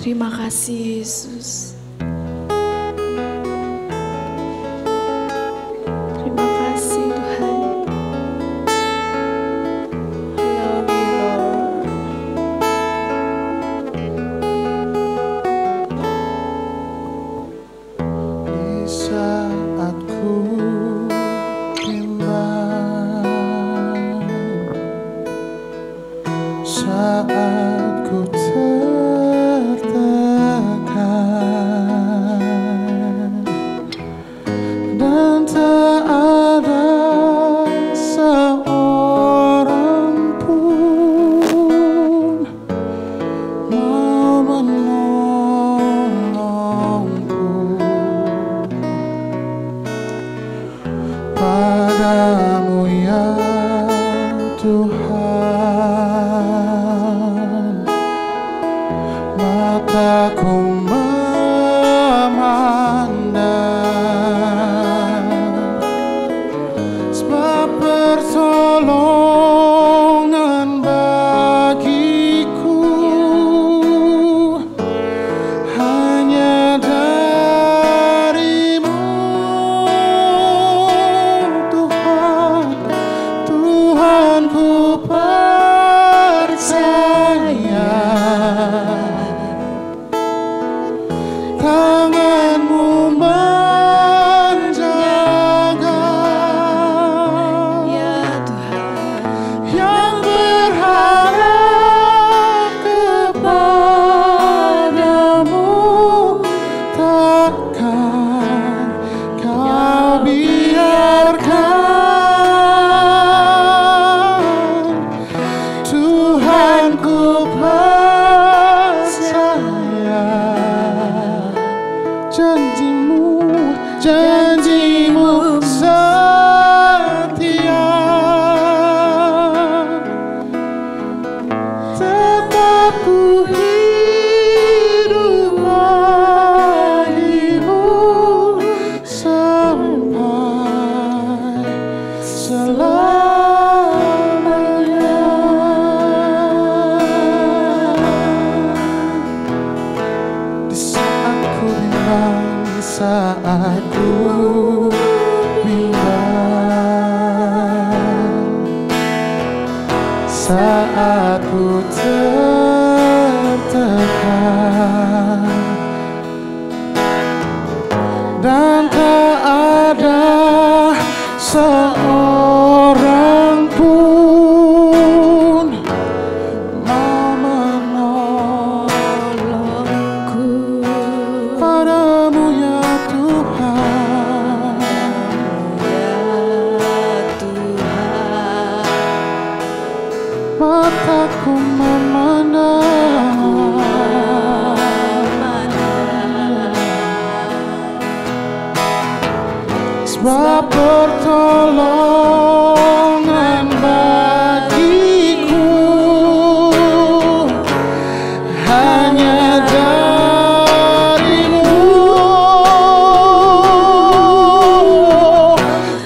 Terima kasih Yesus. Terima kasih Tuhan. I love you Lord. Di saat ku bimbang, saat ku tertekan dan tak ada seorang pun mau menolongku, padamu ya Tuhan mataku memandang, sebab pertolongan bagiku hanya darimu Tuhan. Tuhan ku percaya tanganmu menjaga, Ya Tuhan. yang berharap kepadamu takkan kau biarkan. Tuhan ku percaya janjimu setia, tetap ku hidup bagimu sampai selamanya. Di saat ku bimbang, di saat ku bimbang, saat ku tertekan dan tak ada seorang pun mau menolongku, padamu ya Tuhan. Mataku memandang, sebab pertolongan bagiku hanya darimu.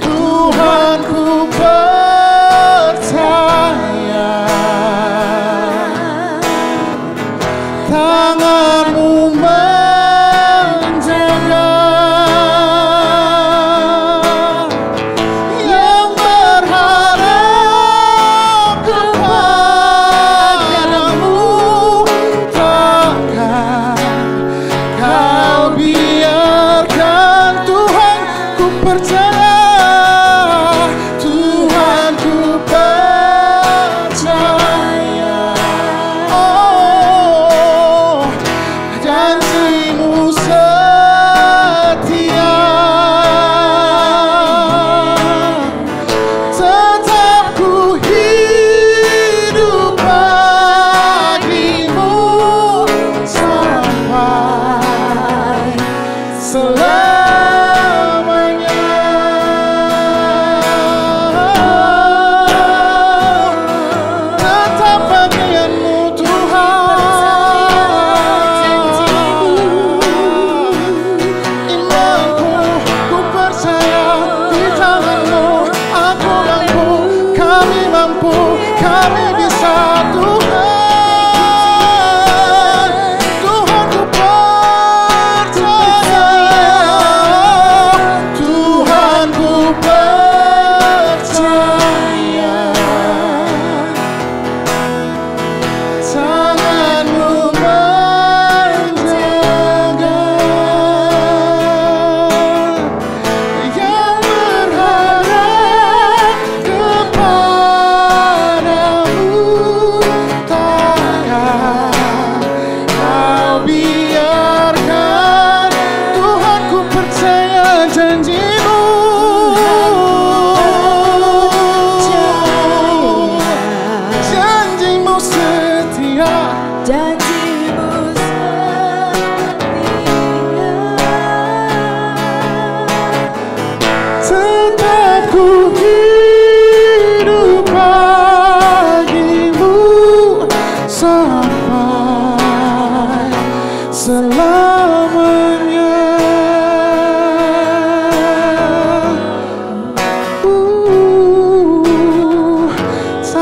Tuhan ku percaya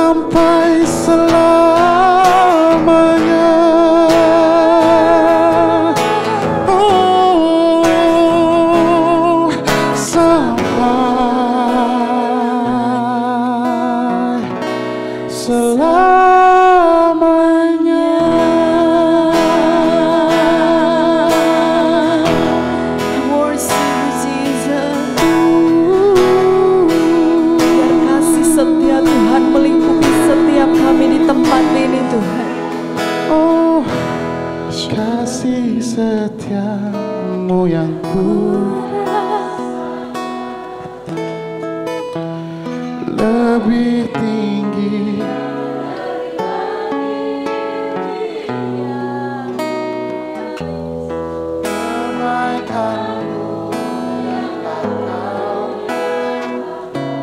sampai selamanya. Oh, sampai selamanya. Worship you, Jesus. Biar kasih setia Tuhan melingkupi setiap kami di tempat ini, Tuhan. Oh, kasih setiamu yang lebih tinggi.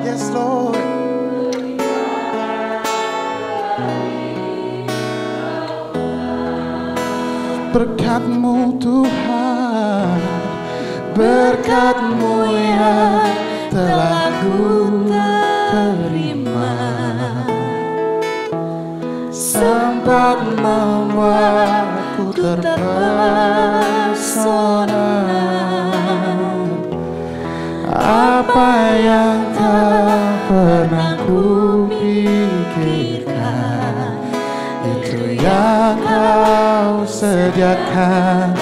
Yes, Lord. Berkat-Mu Tuhan, berkat-Mu yang telah ku terima, sempat membuatku terpesona. Apa yang tak pernah ku pikirkan, itu yang Kau sediakan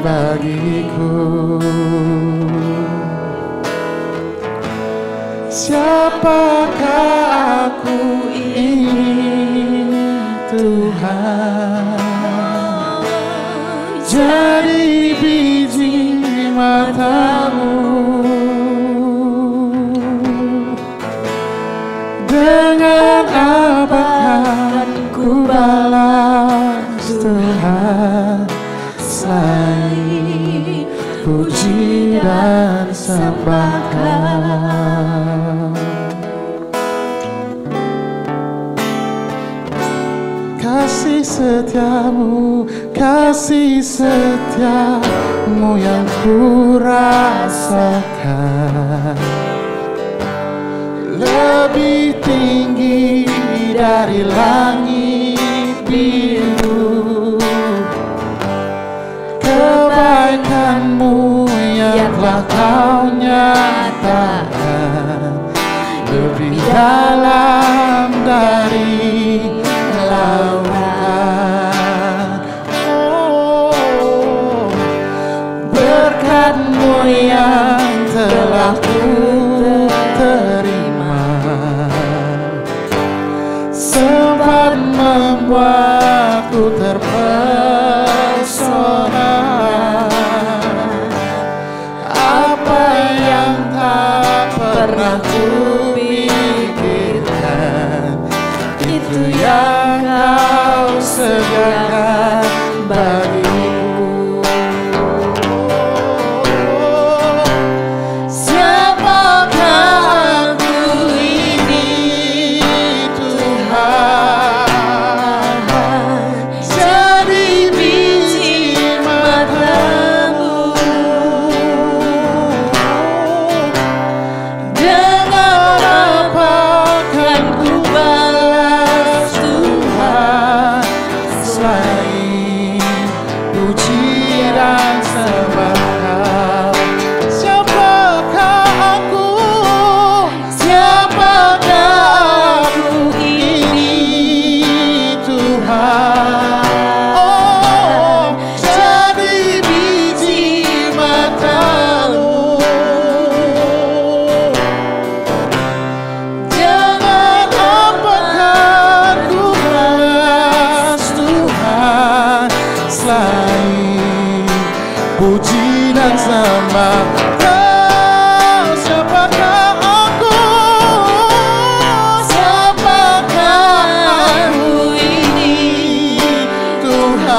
bagiku. Siapakah aku ini, Tuhan? Jadi biji mata-Mu. Dengan apakah ku balas Tuhan, selain puji dan sembah Kau. Kasih setiamu, kasih setiamu yang ku rasakan lebih tinggi dari langit biru. Kebaikan-Mu yang telah Kau nyatakan lebih dalam dari lautan. Oh, berkat-Mu yang telah ku terima, sempat membuatku terpesona. Apa yang tak pernah ku pikirkan, itu yang Kau sediakan bagiku. Siapakah aku ini, Tuhan? Jadi biji mata-Mu. Dengan apa kan ku balas Tuhan, selain puji dan sembah Kau. Siapakah aku? Siapakah aku ini, Tuhan? Oh, jadi biji mata-Mu. Jangan apakah ku balas Tuhan, selain puji dan sembah Kau. Siapakah aku? Siapakah aku ini, Tuhan?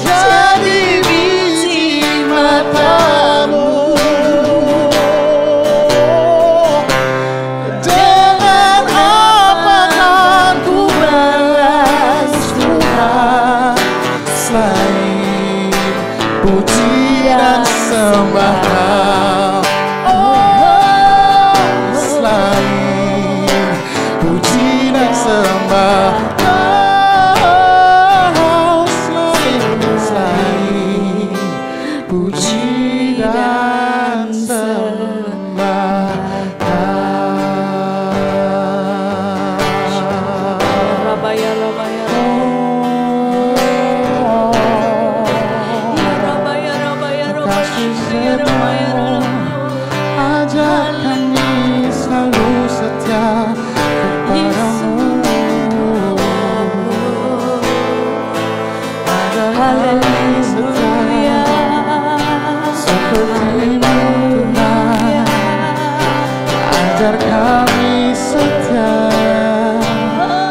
Jadi biji mata-Mu. Dengan apakah ku balas Tuhan, selain puji sembah Kau selain puji dan sembah Rabaya rabaya rabaya rabaya rabaya rabaya. Ajar kami selalu setia kepadamu. Ajar kami setia seperti-Mu Tuhan. Ajar kami setia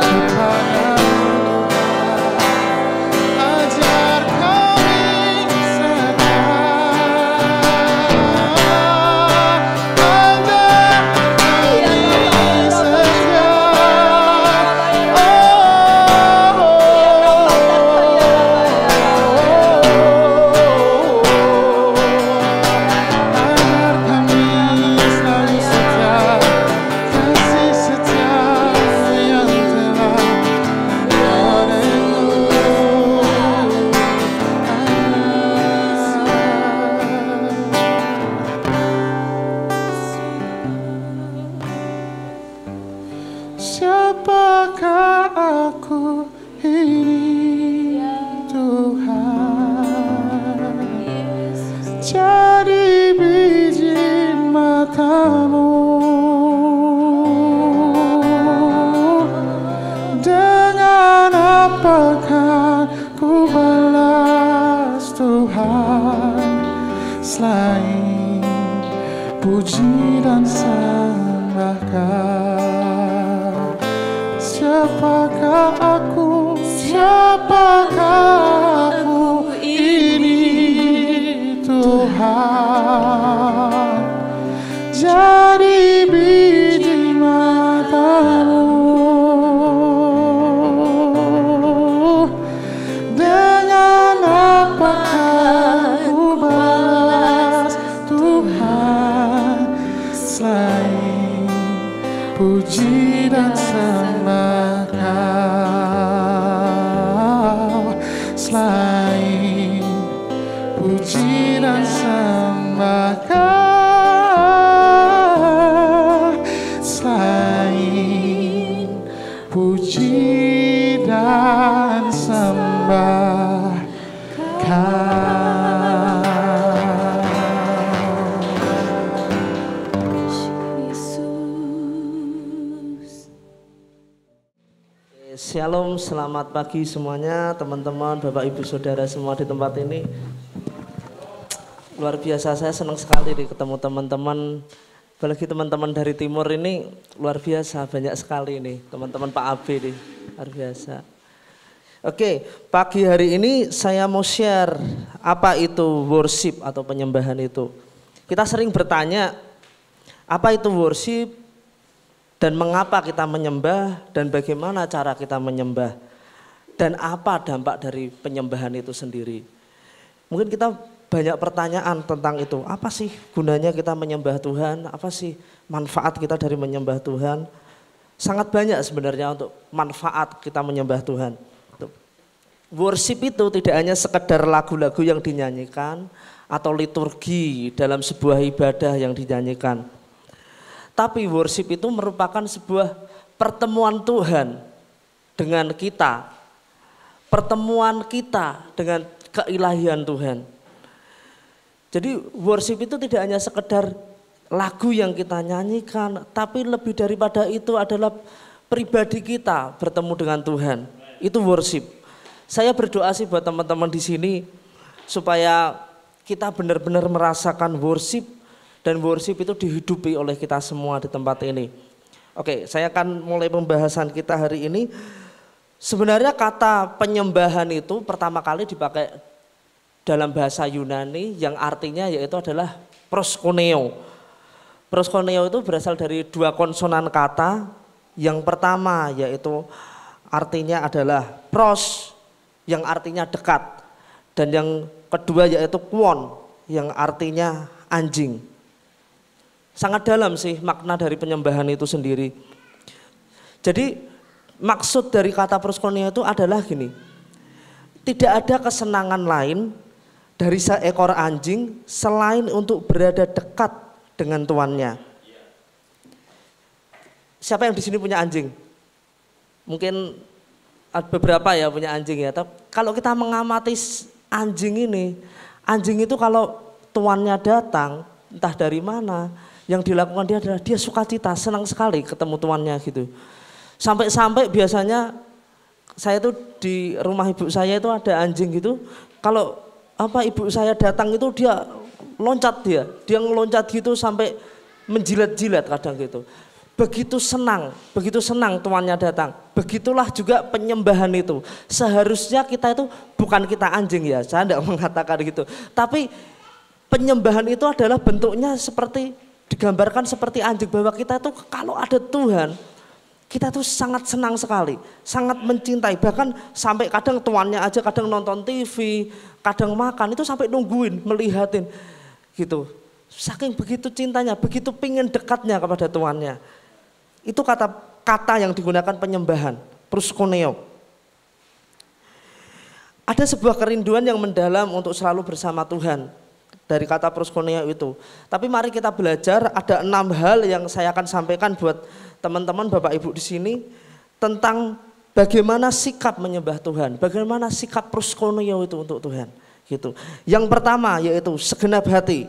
kepadamu. Ajar kami setia. Siapakah aku ini Tuhan, jadi biji mata-Mu. Dengan apakah ku balas Tuhan, selain puji dan sembah Kau. Siapakah aku, siapakah aku ini Tuhan, jadi biji mata-Mu. Dengan apakah ku balas Tuhan, selain puji dan sembah Kau, selain puji dan sembah Kau, selain puji dan sembah Kau. Shalom, selamat pagi semuanya teman-teman, Bapak Ibu Saudara semua di tempat ini. Luar biasa, saya senang sekali nih ketemu teman-teman, apalagi teman-teman dari timur ini luar biasa, banyak sekali nih teman-teman Pak Abe nih, luar biasa. Oke, pagi hari ini saya mau share apa itu worship atau penyembahan itu. Kita sering bertanya, apa itu worship? Dan mengapa kita menyembah dan bagaimana cara kita menyembah dan apa dampak dari penyembahan itu sendiri. Mungkin kita banyak pertanyaan tentang itu. Apa sih gunanya kita menyembah Tuhan? Apa sih manfaat kita dari menyembah Tuhan? Sangat banyak sebenarnya untuk manfaat kita menyembah Tuhan. Worship itu tidak hanya sekedar lagu-lagu yang dinyanyikan atau liturgi dalam sebuah ibadah yang dinyanyikan. Tapi worship itu merupakan sebuah pertemuan Tuhan dengan kita. Pertemuan kita dengan keilahian Tuhan. Jadi worship itu tidak hanya sekedar lagu yang kita nyanyikan, tapi lebih daripada itu adalah pribadi kita bertemu dengan Tuhan. Itu worship. Saya berdoa sih buat teman-teman di sini supaya kita benar-benar merasakan worship. Dan worship itu dihidupi oleh kita semua di tempat ini. Oke, saya akan mulai pembahasan kita hari ini. Sebenarnya kata penyembahan itu pertama kali dipakai dalam bahasa Yunani yang artinya yaitu adalah proskuneo. Proskuneo itu berasal dari dua konsonan kata. Yang pertama yaitu artinya adalah pros yang artinya dekat. Dan yang kedua yaitu kuon yang artinya anjing. Sangat dalam sih makna dari penyembahan itu sendiri. Jadi maksud dari kata proskuneo itu adalah gini. Tidak ada kesenangan lain dari seekor anjing selain untuk berada dekat dengan tuannya. Siapa yang di sini punya anjing? Mungkin ada beberapa ya punya anjing ya. Tapi kalau kita mengamati anjing ini, anjing itu kalau tuannya datang, entah dari mana, yang dilakukan dia adalah dia sukacita, senang sekali ketemu tuannya gitu. Sampai-sampai biasanya saya tuh di rumah ibu saya itu ada anjing gitu. Kalau ibu saya datang itu dia loncat, dia ngeloncat gitu sampai menjilat-jilat kadang gitu. Begitu senang tuannya datang. Begitulah juga penyembahan itu. Seharusnya kita itu bukan kita anjing ya, saya tidak mengatakan gitu. Tapi penyembahan itu adalah bentuknya seperti digambarkan seperti anjing, bahwa kita itu kalau ada Tuhan, kita tuh sangat senang sekali, sangat mencintai. Bahkan sampai kadang tuannya aja kadang nonton TV, kadang makan itu sampai nungguin, melihatin gitu. Saking begitu cintanya, begitu pingin dekatnya kepada tuannya. Itu kata yang digunakan penyembahan, proskuneo. Ada sebuah kerinduan yang mendalam untuk selalu bersama Tuhan dari kata proskuneo itu. Tapi mari kita belajar, ada 6 hal yang saya akan sampaikan buat teman-teman Bapak Ibu di sini tentang bagaimana sikap menyembah Tuhan, bagaimana sikap proskuneo itu untuk Tuhan. Gitu. Yang pertama yaitu segenap hati.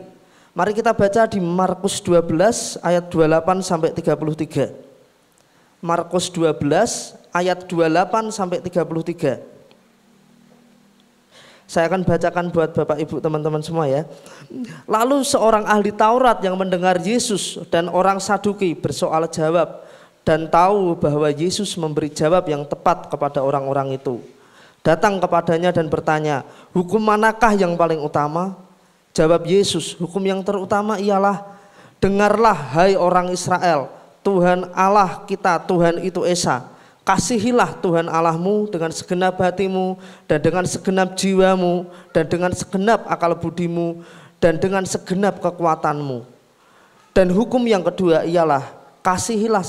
Mari kita baca di Markus 12 ayat 28 sampai 33. Markus 12 ayat 28 sampai 33. Saya akan bacakan buat Bapak Ibu teman-teman semua ya. Lalu seorang ahli Taurat yang mendengar Yesus dan orang Saduki bersoal jawab dan tahu bahwa Yesus memberi jawab yang tepat kepada orang-orang itu, datang kepadanya dan bertanya, hukum manakah yang paling utama? Jawab Yesus, hukum yang terutama ialah, dengarlah hai orang Israel, Tuhan Allah kita, Tuhan itu Esa. Kasihilah Tuhan Allahmu dengan segenap hatimu dan dengan segenap jiwamu dan dengan segenap akal budimu dan dengan segenap kekuatanmu. Dan hukum yang kedua ialah, kasihilah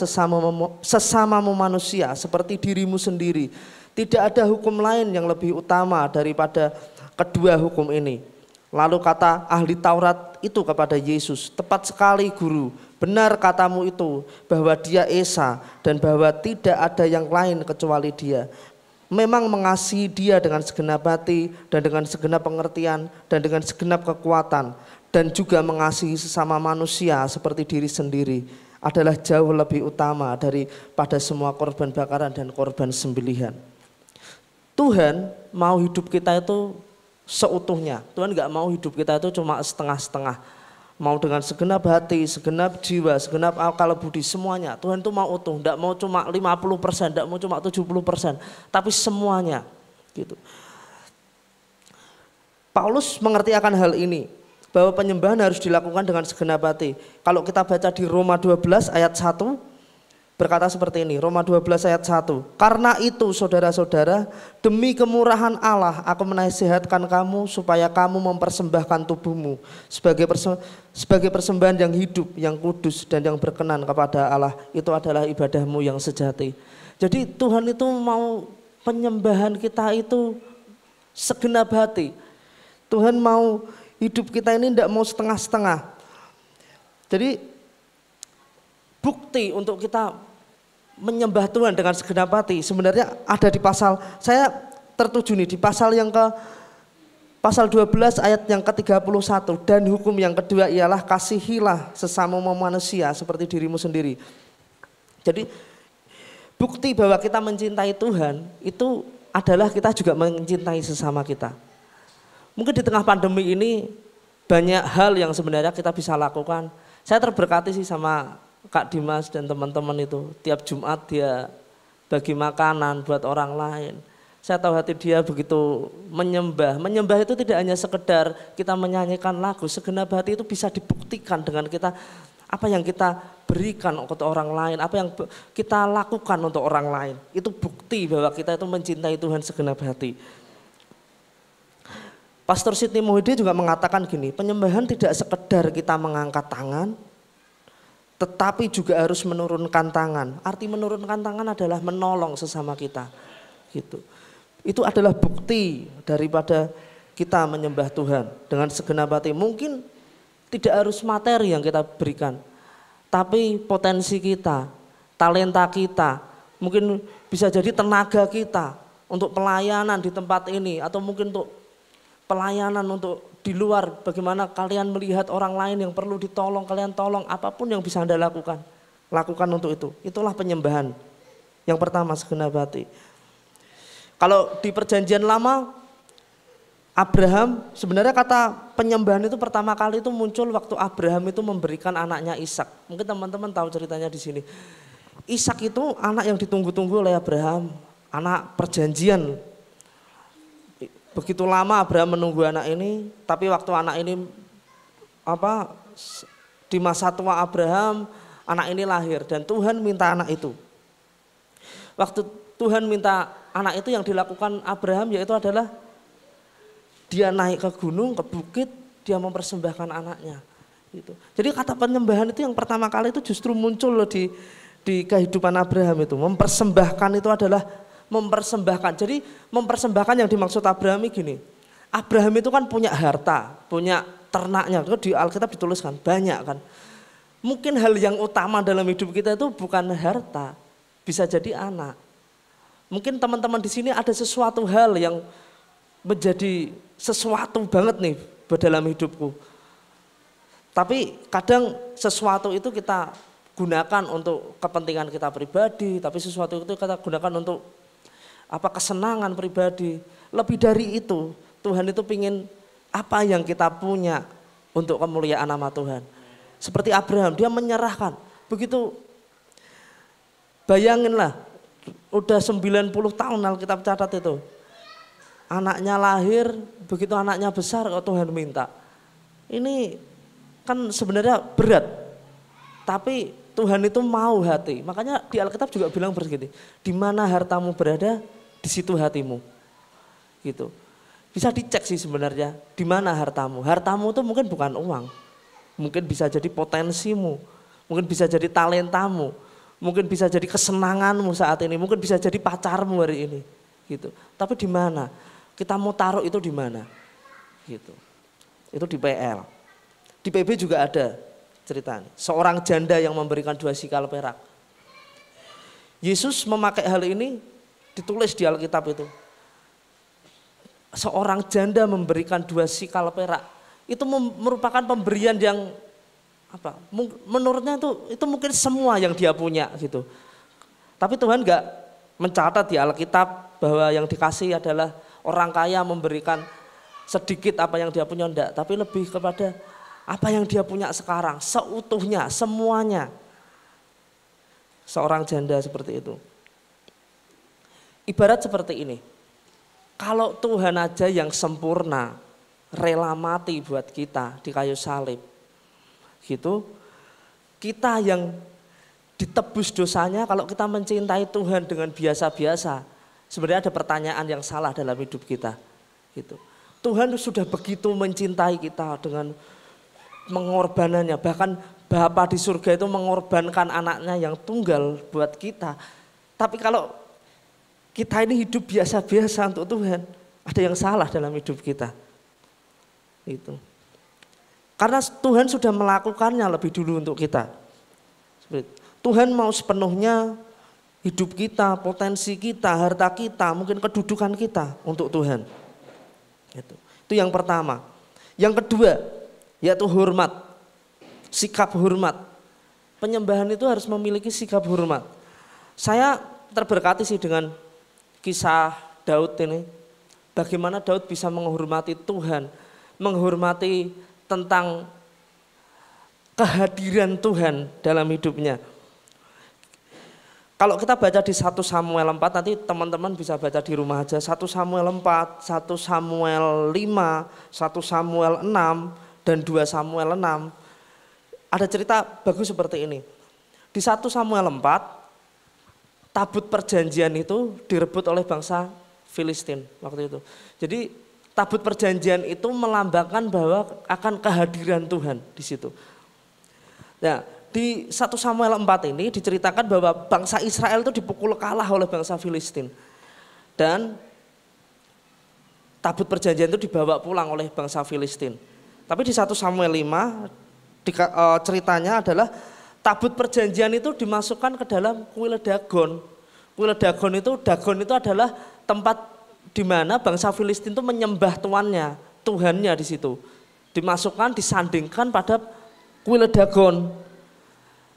sesamamu manusia seperti dirimu sendiri. Tidak ada hukum lain yang lebih utama daripada kedua hukum ini. Lalu kata ahli Taurat itu kepada Yesus, tepat sekali guru, benar katamu itu bahwa dia Esa dan bahwa tidak ada yang lain kecuali dia. Memang mengasihi dia dengan segenap hati dan dengan segenap pengertian dan dengan segenap kekuatan dan juga mengasihi sesama manusia seperti diri sendiri adalah jauh lebih utama daripada semua korban bakaran dan korban sembelihan. Tuhan mau hidup kita itu seutuhnya. Tuhan gak mau hidup kita itu cuma setengah-setengah. Mau dengan segenap hati, segenap jiwa, segenap akal budi, semuanya. Tuhan itu mau utuh, gak mau cuma 50%, gak mau cuma 70%, tapi semuanya. Gitu. Paulus mengerti akan hal ini, bahwa penyembahan harus dilakukan dengan segenap hati. Kalau kita baca di Roma 12 ayat 1, berkata seperti ini, Roma 12 ayat 1. Karena itu saudara-saudara, demi kemurahan Allah aku menasihatkan kamu supaya kamu mempersembahkan tubuhmu sebagai persembahan yang hidup, yang kudus dan yang berkenan kepada Allah. Itu adalah ibadahmu yang sejati. Jadi Tuhan itu mau penyembahan kita itu segenap hati. Tuhan mau hidup kita ini tidak mau setengah-setengah. Jadi bukti untuk kita menyembah Tuhan dengan segenap hati sebenarnya ada di pasal, saya tertuju nih di pasal yang pasal 12 ayat yang ke-31. Dan hukum yang kedua ialah kasihilah sesamamu manusia seperti dirimu sendiri. Jadi bukti bahwa kita mencintai Tuhan itu adalah kita juga mencintai sesama kita. Mungkin di tengah pandemi ini banyak hal yang sebenarnya kita bisa lakukan. Saya terberkati sih sama Kak Dimas dan teman-teman itu, tiap Jumat dia bagi makanan buat orang lain. Saya tahu hati dia begitu menyembah. Menyembah itu tidak hanya sekedar kita menyanyikan lagu, segenap hati itu bisa dibuktikan dengan kita apa yang kita berikan untuk orang lain, apa yang kita lakukan untuk orang lain. Itu bukti bahwa kita itu mencintai Tuhan segenap hati. Pastor Sidney Muhyiddin juga mengatakan gini, penyembahan tidak sekedar kita mengangkat tangan, tetapi juga harus menurunkan tangan. Arti menurunkan tangan adalah menolong sesama kita. Gitu. Itu adalah bukti daripada kita menyembah Tuhan dengan segenap hati. Mungkin tidak harus materi yang kita berikan, tapi potensi kita, talenta kita, mungkin bisa jadi tenaga kita untuk pelayanan di tempat ini, atau mungkin untuk pelayanan untuk di luar. Bagaimana kalian melihat orang lain yang perlu ditolong, kalian tolong. Apapun yang bisa Anda lakukan, lakukan untuk itu. Itulah penyembahan. Yang pertama, segenap hati. Kalau di perjanjian lama, Abraham, sebenarnya kata penyembahan itu pertama kali itu muncul waktu Abraham itu memberikan anaknya Ishak. Mungkin teman-teman tahu ceritanya di sini. Ishak itu anak yang ditunggu-tunggu oleh Abraham, anak perjanjian. Begitu lama Abraham menunggu anak ini, tapi waktu anak ini di masa tua Abraham, anak ini lahir dan Tuhan minta anak itu. Waktu Tuhan minta anak itu, yang dilakukan Abraham yaitu adalah dia naik ke gunung, ke bukit, dia mempersembahkan anaknya. Gitu. Jadi kata penyembahan itu yang pertama kali itu justru muncul loh di kehidupan Abraham itu. Mempersembahkan itu adalah mempersembahkan. Jadi mempersembahkan yang dimaksud Abraham ini gini. Abraham itu kan punya harta, punya ternaknya. Di Alkitab dituliskan banyak kan. Mungkin hal yang utama dalam hidup kita itu bukan harta, bisa jadi anak. Mungkin teman-teman di sini ada sesuatu hal yang menjadi sesuatu banget nih dalam hidupku. Tapi kadang sesuatu itu kita gunakan untuk kepentingan kita pribadi, tapi sesuatu itu kita gunakan untuk kesenangan pribadi. Lebih dari itu, Tuhan itu pingin apa yang kita punya untuk kemuliaan nama Tuhan. Seperti Abraham, dia menyerahkan. Begitu, bayanginlah, udah 90 tahun Alkitab catat itu. Anaknya lahir, begitu anaknya besar kok Tuhan minta. Ini kan sebenarnya berat, tapi Tuhan itu mau hati. Makanya di Alkitab juga bilang begini, di mana hartamu berada, di situ hatimu. Gitu. Bisa dicek sih sebenarnya, di mana hartamu. Hartamu itu mungkin bukan uang, mungkin bisa jadi potensimu, mungkin bisa jadi talentamu, mungkin bisa jadi kesenanganmu saat ini, mungkin bisa jadi pacarmu hari ini. Gitu. Tapi di mana? Kita mau taruh itu di mana? Gitu. Itu di PL. Di PB juga ada ceritanya. Seorang janda yang memberikan 2 sikal perak. Yesus memakai hal ini ditulis di Alkitab itu. Seorang janda memberikan 2 sikal perak. Itu merupakan pemberian yang menurutnya itu mungkin semua yang dia punya gitu. Tapi Tuhan enggak mencatat di Alkitab bahwa yang dikasih adalah orang kaya memberikan sedikit apa yang dia punya, enggak, tapi lebih kepada apa yang dia punya sekarang, seutuhnya, semuanya. Seorang janda seperti itu. Ibarat seperti ini, kalau Tuhan aja yang sempurna, rela mati buat kita di kayu salib, gitu, kita yang ditebus dosanya, kalau kita mencintai Tuhan dengan biasa-biasa, sebenarnya ada pertanyaan yang salah dalam hidup kita. Gitu. Tuhan sudah begitu mencintai kita dengan mengorbanannya. Bahkan Bapa di surga itu mengorbankan anaknya yang tunggal buat kita. Tapi kalau kita ini hidup biasa-biasa untuk Tuhan, ada yang salah dalam hidup kita. Gitu. Karena Tuhan sudah melakukannya lebih dulu untuk kita. Tuhan mau sepenuhnya hidup kita, potensi kita, harta kita, mungkin kedudukan kita untuk Tuhan. Itu yang pertama. Yang kedua, yaitu hormat. Sikap hormat. Penyembahan itu harus memiliki sikap hormat. Saya terberkati sih dengan kisah Daud ini. Bagaimana Daud bisa menghormati Tuhan, menghormati tentang kehadiran Tuhan dalam hidupnya. Kalau kita baca di 1 Samuel 4, nanti teman-teman bisa baca di rumah aja. 1 Samuel 4, 1 Samuel 5, 1 Samuel 6, dan 2 Samuel 6. Ada cerita bagus seperti ini. Di 1 Samuel 4, tabut perjanjian itu direbut oleh bangsa Filistin waktu itu. Jadi tabut perjanjian itu melambangkan bahwa akan kehadiran Tuhan di situ. Nah, di 1 Samuel 4 ini diceritakan bahwa bangsa Israel itu dipukul kalah oleh bangsa Filistin. Dan tabut perjanjian itu dibawa pulang oleh bangsa Filistin. Tapi di 1 Samuel 5 ceritanya adalah tabut perjanjian itu dimasukkan ke dalam kuil Dagon. Kuil Dagon itu adalah tempat di mana bangsa Filistin itu menyembah Tuhannya di situ. Dimasukkan, disandingkan pada kuil Dagon.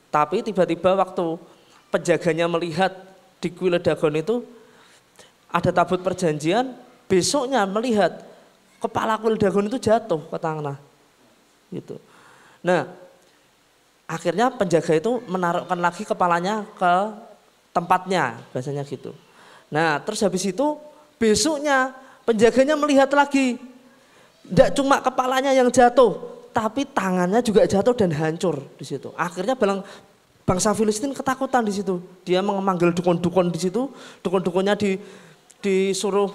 Tapi tiba-tiba waktu penjaganya melihat di kuil Dagon itu ada tabut perjanjian, besoknya melihat kepala kuil Dagon itu jatuh ke tanah. Gitu. Nah, akhirnya penjaga itu menaruhkan lagi kepalanya ke tempatnya, bahasanya gitu. Nah, terus habis itu besoknya penjaganya melihat lagi, tidak cuma kepalanya yang jatuh, tapi tangannya juga jatuh dan hancur di situ. Akhirnya bangsa Filistin ketakutan di situ. Dia memanggil dukun-dukun di situ. Dukun-dukunnya disuruh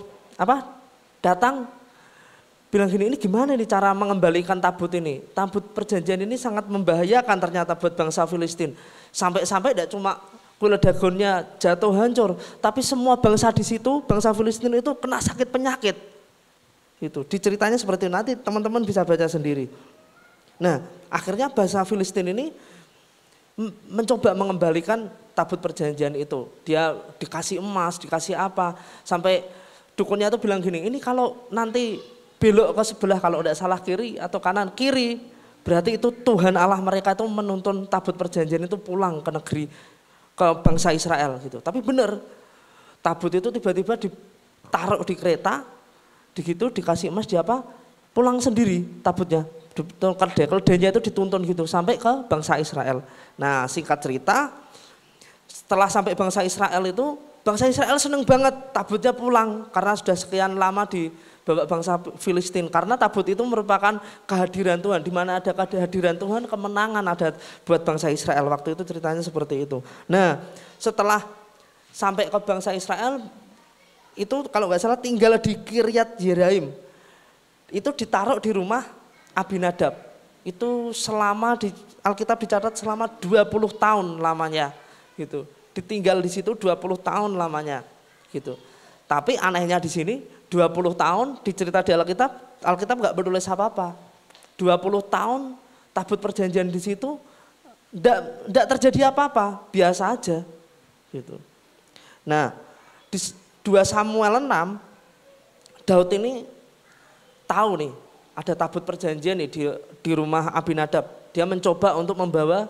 datang. Bilang gini, ini gimana nih cara mengembalikan tabut ini? Tabut perjanjian ini sangat membahayakan ternyata buat bangsa Filistin. Sampai-sampai tidak cuma kuil Dagonnya jatuh hancur, tapi semua bangsa di situ, bangsa Filistin itu kena sakit penyakit. Itu diceritanya seperti itu, nanti teman-teman bisa baca sendiri. Nah, akhirnya bangsa Filistin ini mencoba mengembalikan tabut perjanjian itu. Dia dikasih emas, dikasih apa, sampai dukunnya itu bilang gini, ini kalau nanti belok ke sebelah, kalau tidak salah kiri atau kanan, kiri, berarti itu Tuhan Allah mereka itu menuntun tabut perjanjian itu pulang ke negeri, ke bangsa Israel gitu. Tapi benar, tabut itu tiba-tiba ditaruh di kereta, begitu dikasih emas, pulang sendiri tabutnya. Keledainya itu dituntun gitu sampai ke bangsa Israel. Nah, singkat cerita, setelah sampai bangsa Israel itu, bangsa Israel seneng banget tabutnya pulang karena sudah sekian lama dibawa bangsa Filistin. Karena tabut itu merupakan kehadiran Tuhan, di mana ada kehadiran Tuhan, kemenangan ada buat bangsa Israel. Waktu itu ceritanya seperti itu. Nah, setelah sampai ke bangsa Israel itu kalau nggak salah tinggal di Kiryat Yearim. Itu ditaruh di rumah Abinadab. Itu selama di Alkitab dicatat selama 20 tahun lamanya gitu. Ditinggal di situ 20 tahun lamanya gitu. Tapi anehnya di sini 20 tahun dicerita di Alkitab nggak menulis apa-apa. 20 tahun tabut perjanjian di situ enggak terjadi apa-apa, biasa aja gitu. Nah, di 2 Samuel 6 Daud ini tahu nih ada tabut perjanjian nih di rumah Abinadab. Dia mencoba untuk membawa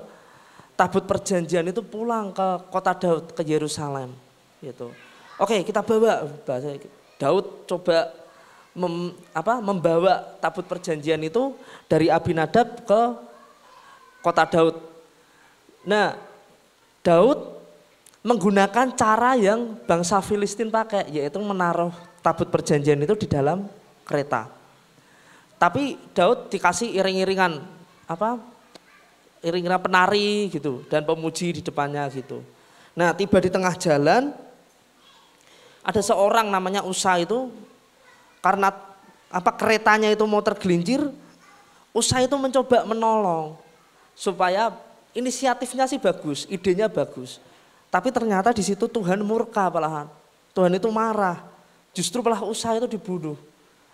tabut perjanjian itu pulang ke kota Daud, ke Yerusalem gitu. Oke, kita bawa, Daud coba membawa tabut perjanjian itu dari Abinadab ke kota Daud. Nah, Daud menggunakan cara yang bangsa Filistin pakai, yaitu menaruh tabut perjanjian itu di dalam kereta. Tapi Daud dikasih iring-iringan iring-iringan penari gitu dan pemuji di depannya gitu. Nah, tiba di tengah jalan ada seorang namanya Usa itu, karena keretanya itu mau tergelincir, Usa itu mencoba menolong supaya inisiatifnya sih bagus, idenya bagus. Tapi ternyata di situ Tuhan murka malahan. Tuhan itu marah. Justru malah Usa itu dibunuh.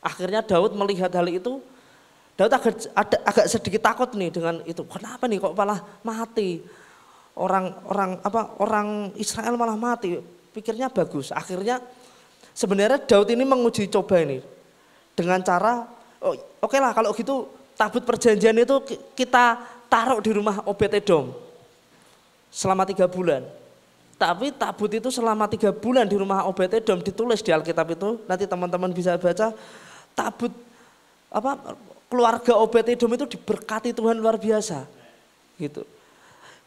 Akhirnya Daud melihat hal itu, Daud agak sedikit takut nih dengan itu. Kenapa nih kok malah mati? Orang Israel malah mati. Pikirnya bagus. Akhirnya sebenarnya Daud ini menguji coba ini dengan cara, oke lah kalau gitu tabut perjanjian itu kita taruh di rumah Obed-Edom selama 3 bulan. Tapi tabut itu selama 3 bulan di rumah Obed-Edom, ditulis di Alkitab itu, nanti teman-teman bisa baca, tabut keluarga Obed-Edom itu diberkati Tuhan luar biasa gitu.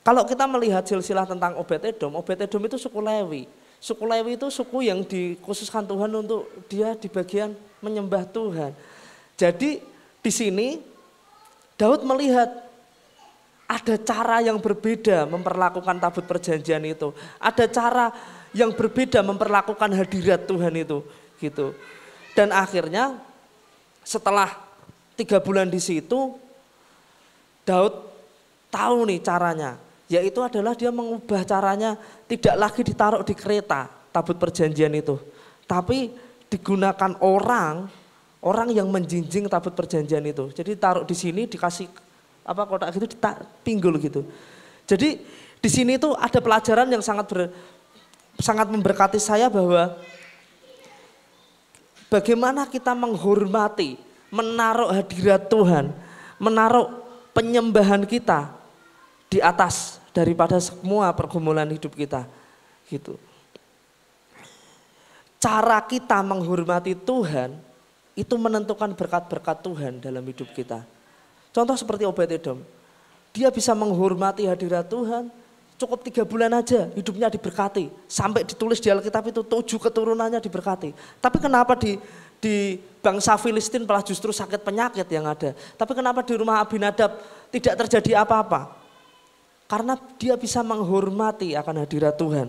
Kalau kita melihat silsilah tentang Obed-Edom itu suku Lewi. Suku Lewi itu suku yang dikhususkan Tuhan untuk dia di bagian menyembah Tuhan. Jadi di sini Daud melihat ada cara yang berbeda memperlakukan tabut perjanjian itu. Ada cara yang berbeda memperlakukan hadirat Tuhan itu gitu. Dan akhirnya setelah 3 bulan di situ, Daud tahu nih caranya. Yaitu adalah dia mengubah caranya tidak lagi ditaruh di kereta tabut perjanjian itu. Tapi digunakan orang yang menjinjing tabut perjanjian itu. Jadi taruh di sini dikasih kotak gitu dipinggul gitu. Jadi di sini tuh ada pelajaran yang sangat memberkati saya bahwa bagaimana kita menghormati, menaruh hadirat Tuhan, menaruh penyembahan kita di atas daripada semua pergumulan hidup kita gitu. Cara kita menghormati Tuhan itu menentukan berkat-berkat Tuhan dalam hidup kita. Contoh seperti Obed-Edom, dia bisa menghormati hadirat Tuhan, cukup 3 bulan aja hidupnya diberkati. Sampai ditulis di Alkitab itu 7 keturunannya diberkati. Tapi kenapa di bangsa Filistin malah justru sakit penyakit yang ada. Tapi kenapa di rumah Abinadab tidak terjadi apa-apa? Karena dia bisa menghormati akan hadirat Tuhan.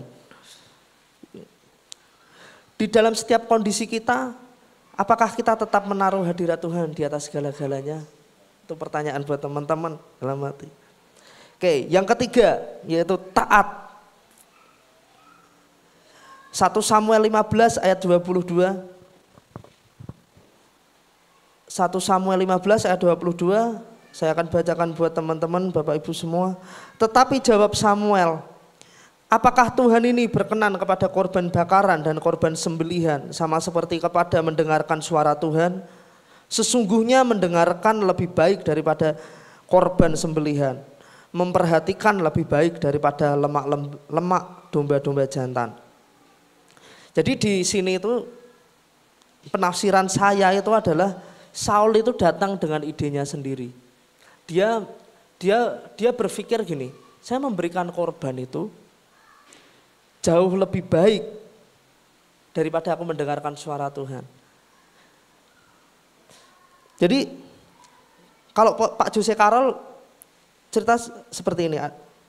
Di dalam setiap kondisi kita, apakah kita tetap menaruh hadirat Tuhan di atas segala-galanya? Itu pertanyaan buat teman-teman dalam hati. Oke, yang ketiga yaitu taat. 1 Samuel 15 ayat 22. 1 Samuel 15 ayat 22, saya akan bacakan buat teman-teman, Bapak Ibu semua. Tetapi jawab Samuel, apakah Tuhan ini berkenan kepada korban bakaran dan korban sembelihan sama seperti kepada mendengarkan suara Tuhan? Sesungguhnya mendengarkan lebih baik daripada korban sembelihan, memperhatikan lebih baik daripada lemak domba-domba jantan. Jadi di sini itu penafsiran saya itu adalah Saul itu datang dengan idenya sendiri. Dia berpikir gini, saya memberikan korban itu jauh lebih baik daripada aku mendengarkan suara Tuhan. Jadi kalau Pak Jose Carol cerita seperti ini,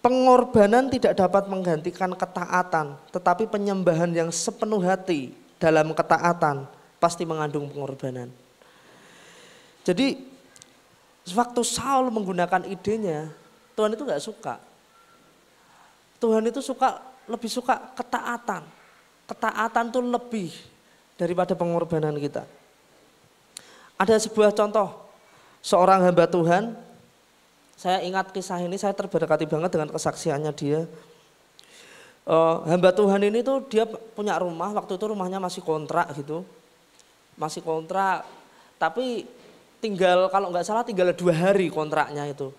pengorbanan tidak dapat menggantikan ketaatan, tetapi penyembahan yang sepenuh hati dalam ketaatan pasti mengandung pengorbanan. Jadi waktu Saul menggunakan idenya, Tuhan itu gak suka. Tuhan itu lebih suka ketaatan. Ketaatan itu lebih daripada pengorbanan kita. Ada sebuah contoh, seorang hamba Tuhan, saya ingat kisah ini, saya terberkati banget dengan kesaksiannya dia. Hamba Tuhan ini tuh dia punya rumah, waktu itu rumahnya masih kontrak gitu. Masih kontrak, tapi tinggal kalau nggak salah tinggal 2 hari kontraknya itu.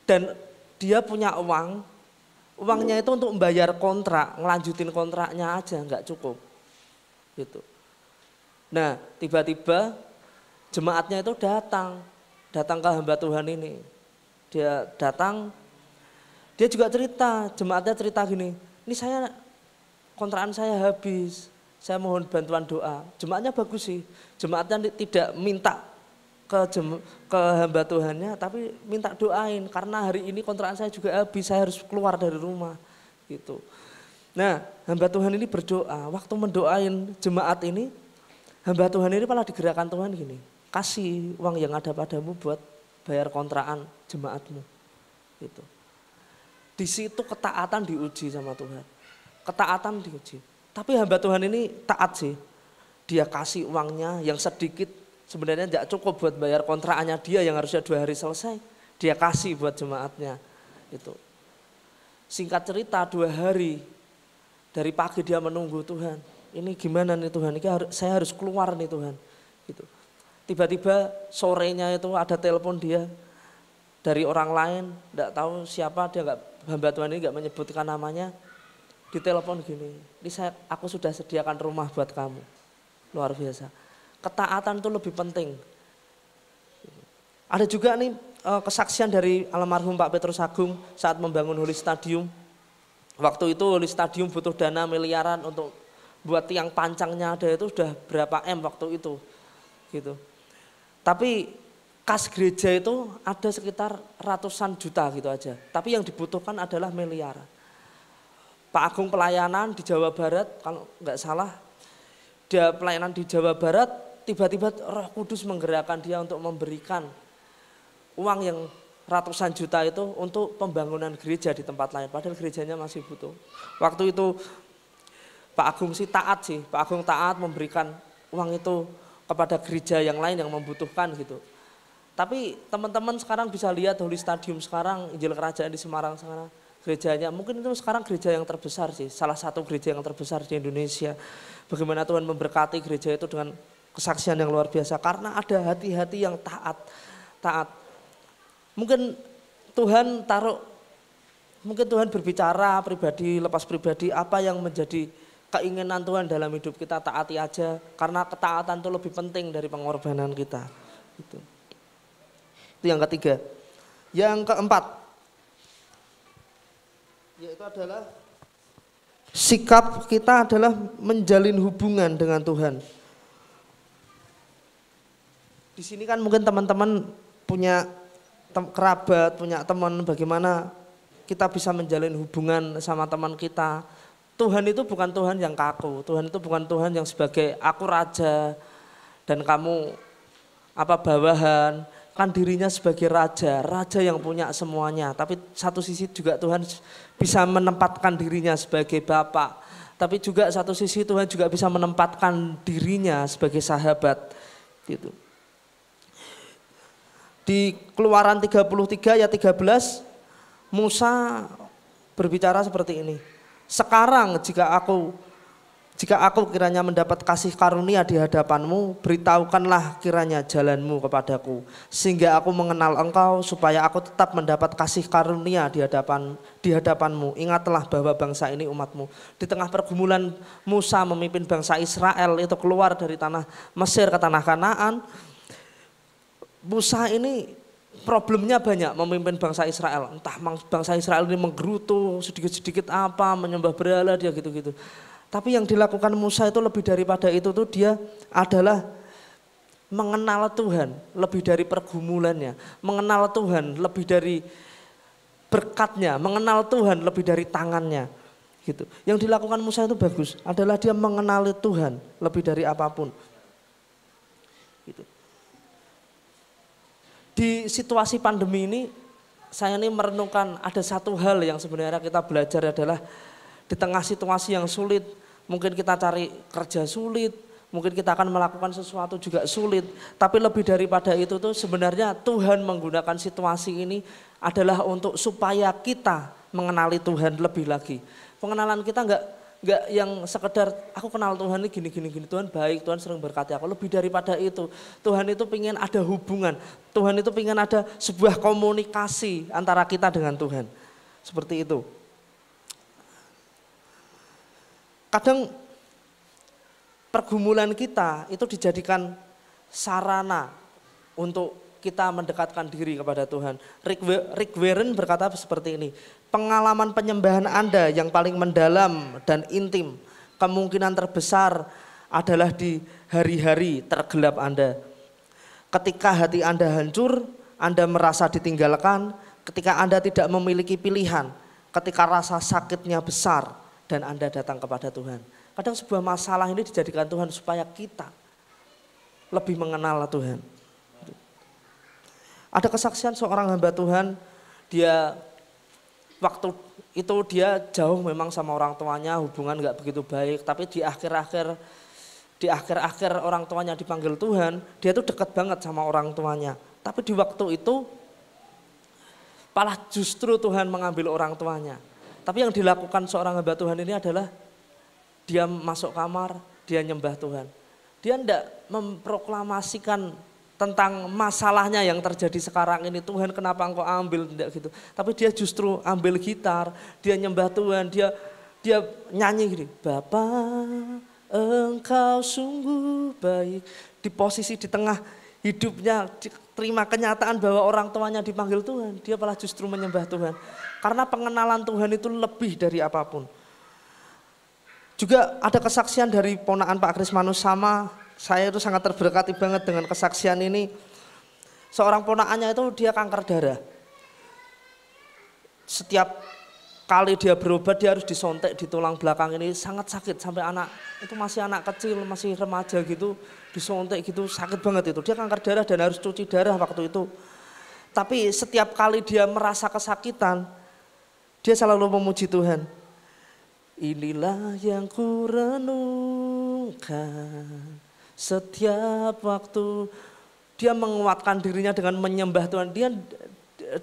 Dan dia punya uangnya itu untuk membayar kontrak, ngelanjutin kontraknya aja nggak cukup gitu. Nah tiba-tiba jemaatnya itu datang ke hamba Tuhan ini. Dia datang, dia juga cerita, jemaatnya cerita gini, ini kontrakan saya habis, saya mohon bantuan doa. Jemaatnya bagus sih, jemaatnya tidak minta ke hamba Tuhannya, tapi minta doain karena hari ini kontrakan saya juga habis, saya harus keluar dari rumah gitu. Nah hamba Tuhan ini berdoa, waktu mendoain jemaat ini, hamba Tuhan ini malah digerakkan Tuhan gini, kasih uang yang ada padamu buat bayar kontrakan jemaatmu gitu. Di situ ketaatan diuji sama Tuhan, ketaatan diuji. Tapi hamba Tuhan ini taat sih, dia kasih uangnya yang sedikit, sebenarnya tidak cukup buat bayar kontrakannya dia yang harusnya 2 hari selesai, dia kasih buat jemaatnya itu. Singkat cerita 2 hari dari pagi dia menunggu Tuhan, ini gimana nih Tuhan, saya harus keluar nih Tuhan gitu. Tiba-tiba sorenya itu ada telepon dia dari orang lain, tidak tahu siapa, hamba Tuhan ini nggak menyebutkan namanya, ditelepon gini, ini aku sudah sediakan rumah buat kamu. Luar biasa. Ketaatan itu lebih penting. Ada juga nih kesaksian dari almarhum Pak Petrus Agung saat membangun Holy Stadium. Waktu itu Holy Stadium butuh dana miliaran untuk buat tiang pancangnya, ada itu sudah berapa M waktu itu gitu. Tapi kas gereja itu ada sekitar ratusan juta gitu aja. Tapi yang dibutuhkan adalah miliar. Pak Agung pelayanan di Jawa Barat, kalau nggak salah dia pelayanan di Jawa Barat, tiba-tiba Roh Kudus menggerakkan dia untuk memberikan uang yang ratusan juta itu untuk pembangunan gereja di tempat lain, padahal gerejanya masih butuh. Waktu itu Pak Agung taat, Pak Agung taat memberikan uang itu kepada gereja yang lain yang membutuhkan gitu. Tapi teman-teman sekarang bisa lihat Holy Stadium sekarang, Injil Kerajaan di Semarang sekarang, gerejanya mungkin itu sekarang gereja yang terbesar sih, salah satu gereja yang terbesar di Indonesia. Bagaimana Tuhan memberkati gereja itu dengan kesaksian yang luar biasa, karena ada hati-hati yang taat. Mungkin Tuhan berbicara pribadi, lepas pribadi, apa yang menjadi keinginan Tuhan dalam hidup kita, taati aja, karena ketaatan itu lebih penting dari pengorbanan kita. Itu yang ketiga. Yang keempat, yaitu adalah sikap kita adalah menjalin hubungan dengan Tuhan. Di sini kan mungkin teman-teman punya kerabat, punya teman, bagaimana kita bisa menjalin hubungan sama teman kita. Tuhan itu bukan Tuhan yang kaku, Tuhan itu bukan Tuhan yang sebagai aku raja dan kamu bawahan. Kan dirinya sebagai raja yang punya semuanya. Tapi satu sisi juga Tuhan bisa menempatkan dirinya sebagai bapak. Tapi juga satu sisi Tuhan juga bisa menempatkan dirinya sebagai sahabat. Gitu. Di Keluaran 33 ayat 13, Musa berbicara seperti ini. Sekarang jika aku kiranya mendapat kasih karunia di hadapanmu, beritahukanlah kiranya jalanmu kepadaku, sehingga aku mengenal engkau, supaya aku tetap mendapat kasih karunia di hadapanmu. Ingatlah bahwa bangsa ini umatmu. Di tengah pergumulan Musa memimpin bangsa Israel itu keluar dari tanah Mesir ke tanah Kanaan, Musa ini problemnya banyak memimpin bangsa Israel. Entah bangsa Israel ini menggerutu sedikit-sedikit menyembah berhala dia gitu-gitu. Tapi yang dilakukan Musa itu lebih daripada itu tuh, dia adalah mengenal Tuhan lebih dari pergumulannya, mengenal Tuhan lebih dari berkatnya, mengenal Tuhan lebih dari tangannya. Gitu. Yang dilakukan Musa itu bagus, adalah dia mengenali Tuhan lebih dari apapun. Gitu. Di situasi pandemi ini, saya ini merenungkan ada satu hal yang sebenarnya kita belajar adalah di tengah situasi yang sulit, mungkin kita cari kerja sulit, mungkin kita akan melakukan sesuatu juga sulit, tapi lebih daripada itu tuh sebenarnya Tuhan menggunakan situasi ini adalah untuk supaya kita mengenali Tuhan lebih lagi. Pengenalan kita enggak yang sekedar aku kenal Tuhan ini gini, Tuhan baik, Tuhan sering berkati aku. Lebih daripada itu, Tuhan itu pengen ada hubungan, Tuhan itu pengen ada sebuah komunikasi antara kita dengan Tuhan. Seperti itu. Kadang pergumulan kita itu dijadikan sarana untuk kita mendekatkan diri kepada Tuhan. Rick Warren berkata seperti ini, pengalaman penyembahan Anda yang paling mendalam dan intim kemungkinan terbesar adalah di hari-hari tergelap Anda. Ketika hati Anda hancur, Anda merasa ditinggalkan, ketika Anda tidak memiliki pilihan, ketika rasa sakitnya besar dan Anda datang kepada Tuhan. Kadang sebuah masalah ini dijadikan Tuhan supaya kita lebih mengenal Tuhan. Ada kesaksian seorang hamba Tuhan, dia waktu itu dia jauh memang sama orang tuanya, hubungan gak begitu baik, tapi di akhir-akhir orang tuanya dipanggil Tuhan, dia tuh dekat banget sama orang tuanya. Tapi di waktu itu malah justru Tuhan mengambil orang tuanya. Tapi yang dilakukan seorang hamba Tuhan ini adalah dia masuk kamar, dia nyembah Tuhan. Dia enggak memproklamasikan tentang masalahnya yang terjadi sekarang ini, Tuhan kenapa engkau ambil, tidak gitu. Tapi dia justru ambil gitar, dia nyembah Tuhan, dia nyanyi gini, Bapa engkau sungguh baik. Di posisi di tengah hidupnya, terima kenyataan bahwa orang tuanya dipanggil Tuhan, dia malah justru menyembah Tuhan. Karena pengenalan Tuhan itu lebih dari apapun. Juga ada kesaksian dari ponakan Pak Krismanus sama, saya itu sangat terberkati banget dengan kesaksian ini. Seorang ponakannya itu dia kanker darah. Setiap kali dia berobat dia harus disontek di tulang belakang ini, sangat sakit sampai anak itu masih anak kecil, masih remaja gitu, disontek gitu, sakit banget itu. Dia kanker darah dan harus cuci darah waktu itu. Tapi setiap kali dia merasa kesakitan, dia selalu memuji Tuhan. Inilah yang ku renungkan setiap waktu. Dia menguatkan dirinya dengan menyembah Tuhan.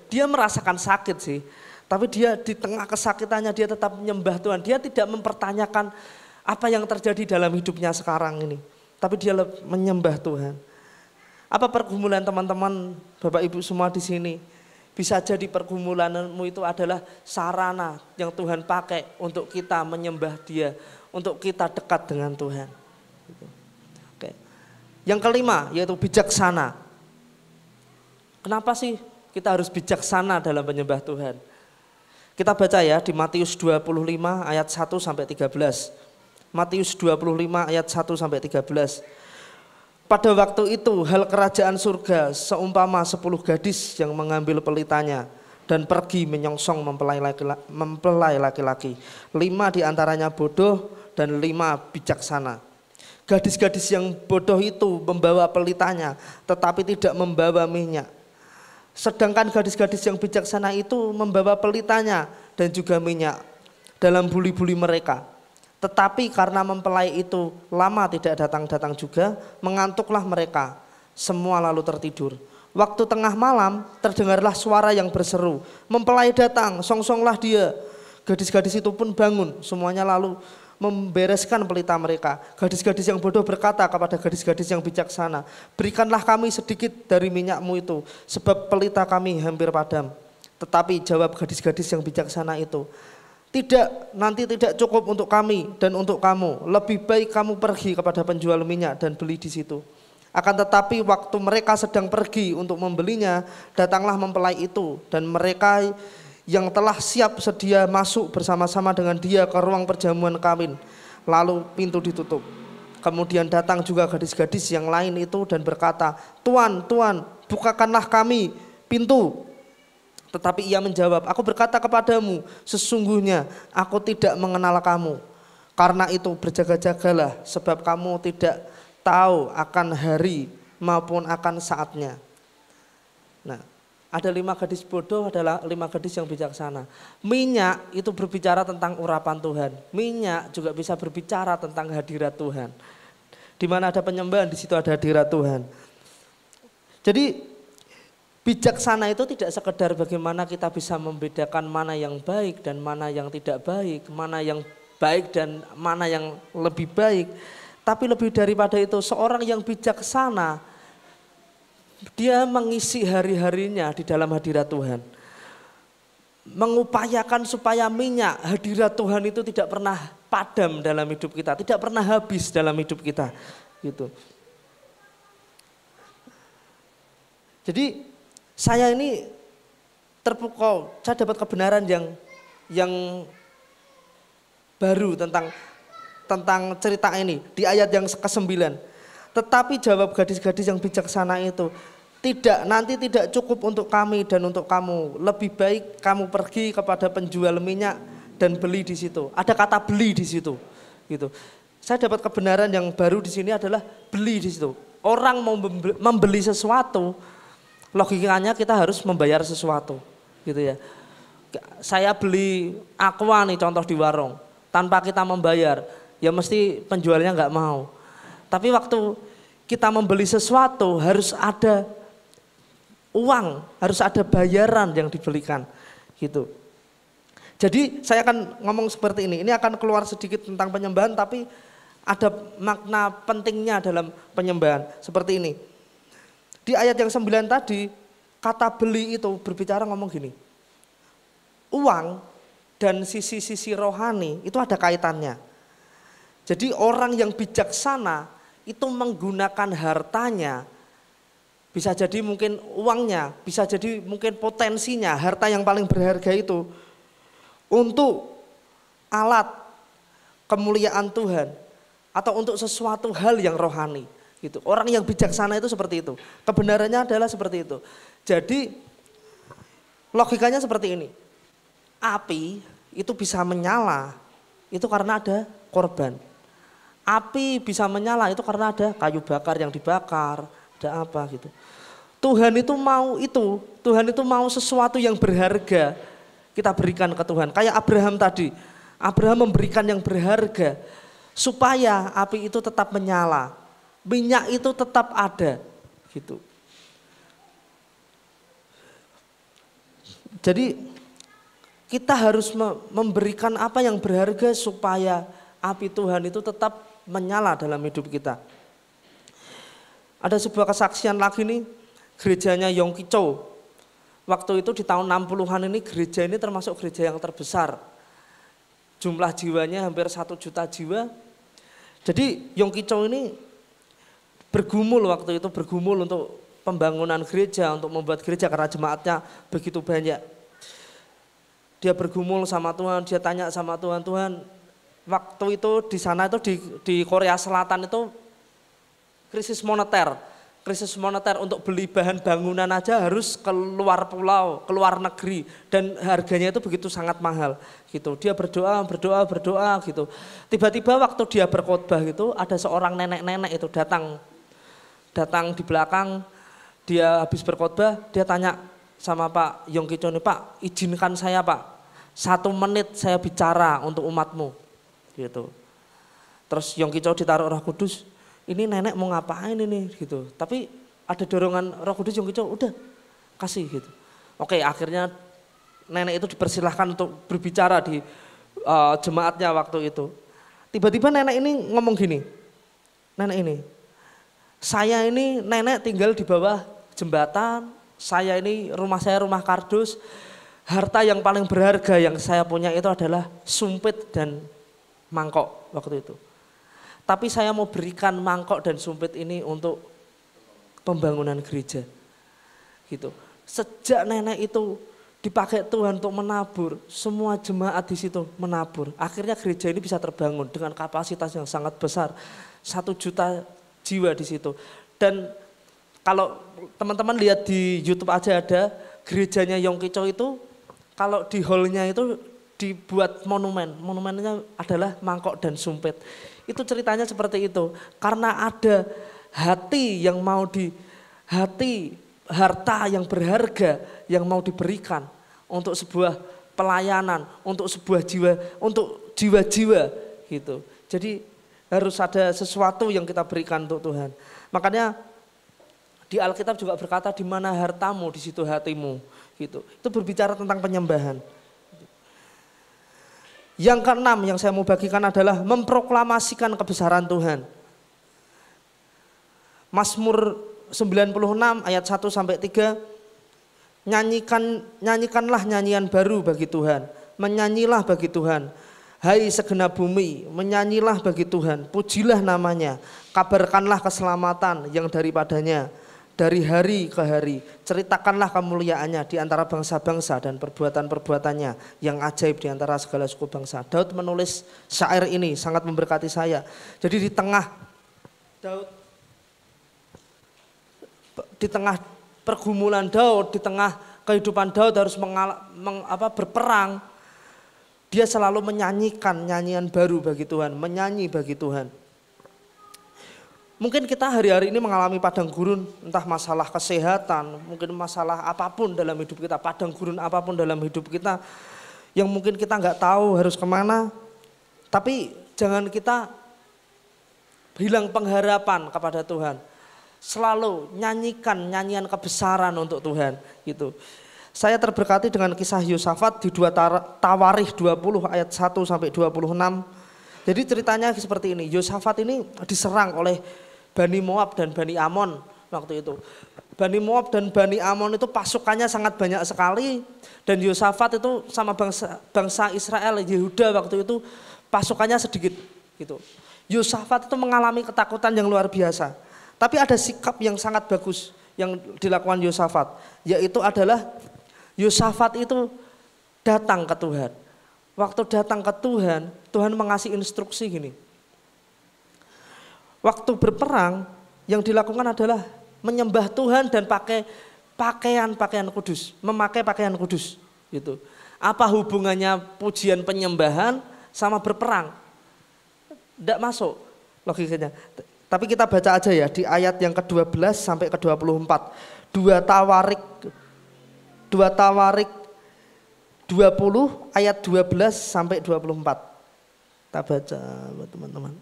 Dia merasakan sakit sih. Tapi dia di tengah kesakitannya dia tetap menyembah Tuhan. Dia tidak mempertanyakan apa yang terjadi dalam hidupnya sekarang ini. Tapi dia menyembah Tuhan. Apa pergumulan teman-teman, Bapak Ibu semua di sini? Bisa jadi pergumulanmu itu adalah sarana yang Tuhan pakai untuk kita menyembah Dia. Untuk kita dekat dengan Tuhan. Oke. Yang kelima yaitu bijaksana. Kenapa sih kita harus bijaksana dalam menyembah Tuhan? Kita baca ya di Matius 25 ayat 1 sampai 13. Matius 25 ayat 1 sampai 13. Pada waktu itu hal kerajaan surga seumpama 10 gadis yang mengambil pelitanya dan pergi menyongsong mempelai laki-laki. 5 diantaranya bodoh dan 5 bijaksana. Gadis-gadis yang bodoh itu membawa pelitanya tetapi tidak membawa minyak. Sedangkan gadis-gadis yang bijaksana itu membawa pelitanya dan juga minyak dalam buli-buli mereka. Tetapi karena mempelai itu lama tidak datang-datang juga, mengantuklah mereka. Semua lalu tertidur. Waktu tengah malam terdengarlah suara yang berseru, mempelai datang, songsonglah dia. Gadis-gadis itu pun bangun, semuanya lalu membereskan pelita mereka. Gadis-gadis yang bodoh berkata kepada gadis-gadis yang bijaksana, berikanlah kami sedikit dari minyakmu itu, sebab pelita kami hampir padam. Tetapi jawab gadis-gadis yang bijaksana itu, tidak, nanti tidak cukup untuk kami dan untuk kamu. Lebih baik kamu pergi kepada penjual minyak dan beli di situ. Akan tetapi waktu mereka sedang pergi untuk membelinya, datanglah mempelai itu dan mereka yang telah siap sedia masuk bersama-sama dengan dia ke ruang perjamuan kawin. Lalu pintu ditutup. Kemudian datang juga gadis-gadis yang lain itu dan berkata, Tuan, Tuan, bukakanlah kami pintu. Tetapi ia menjawab, aku berkata kepadamu, sesungguhnya aku tidak mengenal kamu. Karena itu berjaga-jagalah, sebab kamu tidak tahu akan hari maupun akan saatnya. Nah, ada 5 gadis bodoh, adalah 5 gadis yang bijaksana. Minyak itu berbicara tentang urapan Tuhan. Minyak juga bisa berbicara tentang hadirat Tuhan. Di mana ada penyembahan, di situ ada hadirat Tuhan. Jadi bijaksana itu tidak sekedar bagaimana kita bisa membedakan mana yang baik dan mana yang tidak baik, mana yang baik dan mana yang lebih baik. Tapi lebih daripada itu, seorang yang bijaksana, dia mengisi hari-harinya di dalam hadirat Tuhan. Mengupayakan supaya minyak hadirat Tuhan itu tidak pernah padam dalam hidup kita, tidak pernah habis dalam hidup kita. Gitu. Jadi saya ini terpukau, saya dapat kebenaran yang baru tentang cerita ini di ayat yang ke-9. Tetapi jawab gadis-gadis yang bijaksana itu, nanti tidak cukup untuk kami dan untuk kamu. Lebih baik kamu pergi kepada penjual minyak dan beli di situ. Ada kata beli di situ. Gitu. Saya dapat kebenaran yang baru di sini adalah beli di situ. Orang mau membeli sesuatu, logikanya kita harus membayar sesuatu. Gitu ya. Saya beli aqua nih contoh di warung, tanpa kita membayar, ya mesti penjualnya nggak mau. Tapi waktu kita membeli sesuatu harus ada uang, harus ada bayaran yang dibelikan, gitu. Jadi saya akan ngomong seperti ini akan keluar sedikit tentang penyembahan, tapi ada makna pentingnya dalam penyembahan. Seperti ini, di ayat yang 9 tadi, kata beli itu berbicara ngomong gini, uang dan sisi-sisi rohani itu ada kaitannya. Jadi orang yang bijaksana itu menggunakan hartanya, bisa jadi mungkin uangnya, bisa jadi mungkin potensinya, harta yang paling berharga itu untuk alat kemuliaan Tuhan atau untuk sesuatu hal yang rohani. Gitu. Orang yang bijaksana itu seperti itu. Kebenarannya adalah seperti itu. Jadi logikanya seperti ini. Api itu bisa menyala itu karena ada korban. Api bisa menyala itu karena ada kayu bakar yang dibakar, ada apa gitu. Tuhan itu mau sesuatu yang berharga kita berikan ke Tuhan. Kayak Abraham tadi, Abraham memberikan yang berharga supaya api itu tetap menyala, minyak itu tetap ada, gitu. Jadi kita harus memberikan apa yang berharga supaya api Tuhan itu tetap menyala dalam hidup kita. Ada sebuah kesaksian lagi nih, gerejanya Yonggi Cho. Waktu itu di tahun 60-an ini gereja ini termasuk gereja yang terbesar. Jumlah jiwanya hampir 1 juta jiwa. Jadi Yonggi Cho ini bergumul waktu itu, bergumul untuk pembangunan gereja, untuk membuat gereja karena jemaatnya begitu banyak. Dia bergumul sama Tuhan, dia tanya sama Tuhan, Tuhan, waktu itu di sana itu di Korea Selatan itu krisis moneter untuk beli bahan bangunan aja harus keluar pulau, keluar negeri, dan harganya itu begitu sangat mahal gitu. Dia berdoa gitu. Tiba-tiba waktu dia berkhotbah gitu, ada seorang nenek-nenek itu datang di belakang. Dia habis berkhotbah, dia tanya sama Pak Yonggi Cho, Pak, izinkan saya Pak, 1 menit saya bicara untuk umatmu, gitu. Terus Yonggi Cho ditaruh Roh Kudus, ini nenek mau ngapain ini, gitu. Tapi ada dorongan Roh Kudus, Yonggi Cho udah kasih, gitu. Oke, akhirnya nenek itu dipersilahkan untuk berbicara di jemaatnya waktu itu. Tiba-tiba nenek ini ngomong gini, nenek ini, saya ini nenek tinggal di bawah jembatan, saya ini rumah saya rumah kardus, harta yang paling berharga yang saya punya itu adalah sumpit dan mangkok waktu itu. Tapi saya mau berikan mangkok dan sumpit ini untuk pembangunan gereja. Gitu. Sejak nenek itu dipakai Tuhan untuk menabur, semua jemaat di situ menabur. Akhirnya gereja ini bisa terbangun dengan kapasitas yang sangat besar, 1 juta jiwa di situ. Dan kalau teman-teman lihat di YouTube aja ada gerejanya Yonggi Cho itu, kalau di hallnya itu dibuat monumen. Monumennya adalah mangkok dan sumpit. Itu ceritanya seperti itu. Karena ada hati yang mau harta yang berharga yang mau diberikan untuk sebuah pelayanan, untuk sebuah untuk jiwa-jiwa gitu. Jadi harus ada sesuatu yang kita berikan untuk Tuhan. Makanya di Alkitab juga berkata, di mana hartamu, di situ hatimu, gitu. Itu berbicara tentang penyembahan. Yang keenam yang saya mau bagikan adalah memproklamasikan kebesaran Tuhan. Mazmur 96 ayat 1 sampai 3, nyanyikanlah nyanyian baru bagi Tuhan, menyanyilah bagi Tuhan. Hai segenap bumi, menyanyilah bagi Tuhan, pujilah namanya, kabarkanlah keselamatan yang daripadanya. Dari hari ke hari, ceritakanlah kemuliaannya di antara bangsa-bangsa dan perbuatan-perbuatannya yang ajaib di antara segala suku bangsa. Daud menulis syair ini sangat memberkati saya. Jadi di tengah pergumulan Daud, di tengah kehidupan Daud harus berperang, dia selalu menyanyikan nyanyian baru bagi Tuhan, menyanyi bagi Tuhan. Mungkin kita hari-hari ini mengalami padang gurun, entah masalah kesehatan, mungkin masalah apapun dalam hidup kita, padang gurun apapun dalam hidup kita, yang mungkin kita nggak tahu harus kemana. Tapi jangan kita hilang pengharapan kepada Tuhan. Selalu nyanyikan nyanyian kebesaran untuk Tuhan, gitu. Saya terberkati dengan kisah Yosafat di 2 Tawarikh 20 ayat 1 sampai 26. Jadi ceritanya seperti ini, Yosafat ini diserang oleh Bani Moab dan Bani Amon waktu itu. Bani Moab dan Bani Amon itu pasukannya sangat banyak sekali, dan Yosafat itu sama bangsa Israel, Yehuda waktu itu pasukannya sedikit gitu. Yosafat itu mengalami ketakutan yang luar biasa. Tapi ada sikap yang sangat bagus yang dilakukan Yosafat, yaitu adalah Yosafat itu datang ke Tuhan. Waktu datang ke Tuhan, Tuhan mengasih instruksi gini. Waktu berperang yang dilakukan adalah menyembah Tuhan dan pakai pakaian kudus, memakai pakaian kudus gitu. Apa hubungannya pujian penyembahan sama berperang? Tidak masuk logikanya. Tapi kita baca aja ya di ayat yang ke-12 sampai ke-24. 2 Tawarik 20 ayat 12 sampai 24. Kita baca buat teman-teman.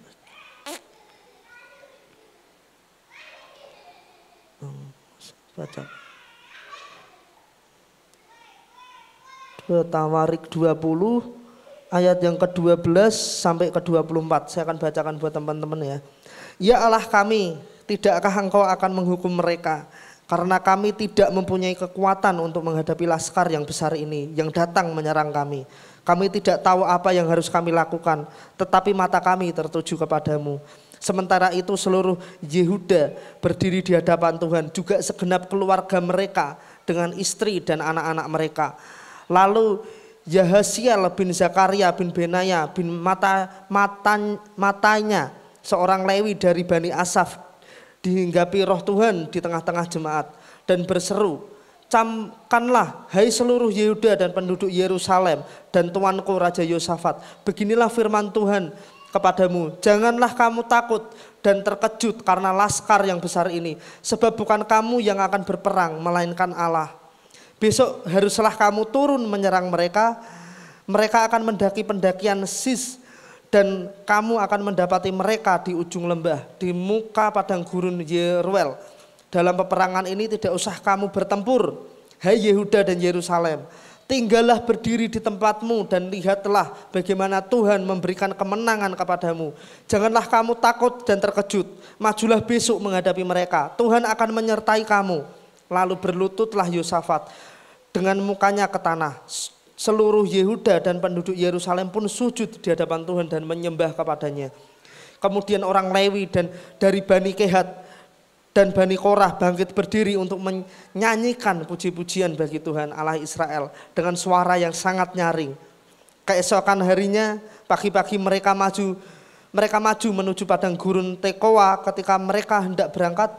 Baca. 2 Tawarik 20 ayat yang ke-12 sampai ke-24. Saya akan bacakan buat teman-teman ya. Ya Allah kami, tidakkah Engkau akan menghukum mereka? Karena kami tidak mempunyai kekuatan untuk menghadapi laskar yang besar ini yang datang menyerang kami. Kami tidak tahu apa yang harus kami lakukan, tetapi mata kami tertuju kepadamu. Sementara itu seluruh Yehuda berdiri di hadapan Tuhan, juga segenap keluarga mereka dengan istri dan anak-anak mereka. Lalu Yahasiel bin Zakaria bin Benaya bin Matanya, seorang Lewi dari Bani Asaf, dihinggapi roh Tuhan di tengah-tengah jemaat dan berseru, camkanlah hai seluruh Yehuda dan penduduk Yerusalem dan tuanku Raja Yosafat, beginilah firman Tuhan kepadamu, janganlah kamu takut dan terkejut karena laskar yang besar ini, sebab bukan kamu yang akan berperang melainkan Allah. Besok haruslah kamu turun menyerang mereka, mereka akan mendaki pendakian Sis, dan kamu akan mendapati mereka di ujung lembah, di muka padang gurun Yeruel. Dalam peperangan ini tidak usah kamu bertempur, hai Yehuda dan Yerusalem. Tinggallah berdiri di tempatmu dan lihatlah bagaimana Tuhan memberikan kemenangan kepadamu. Janganlah kamu takut dan terkejut. Majulah besok menghadapi mereka. Tuhan akan menyertai kamu. Lalu berlututlah Yosafat dengan mukanya ke tanah. Seluruh Yehuda dan penduduk Yerusalem pun sujud di hadapan Tuhan dan menyembah kepadanya. Kemudian orang Lewi dan dari Bani Kehat dan Bani Korah bangkit berdiri untuk menyanyikan puji-pujian bagi Tuhan Allah Israel dengan suara yang sangat nyaring. Keesokan harinya pagi-pagi mereka maju menuju padang gurun Tekoa. Ketika mereka hendak berangkat,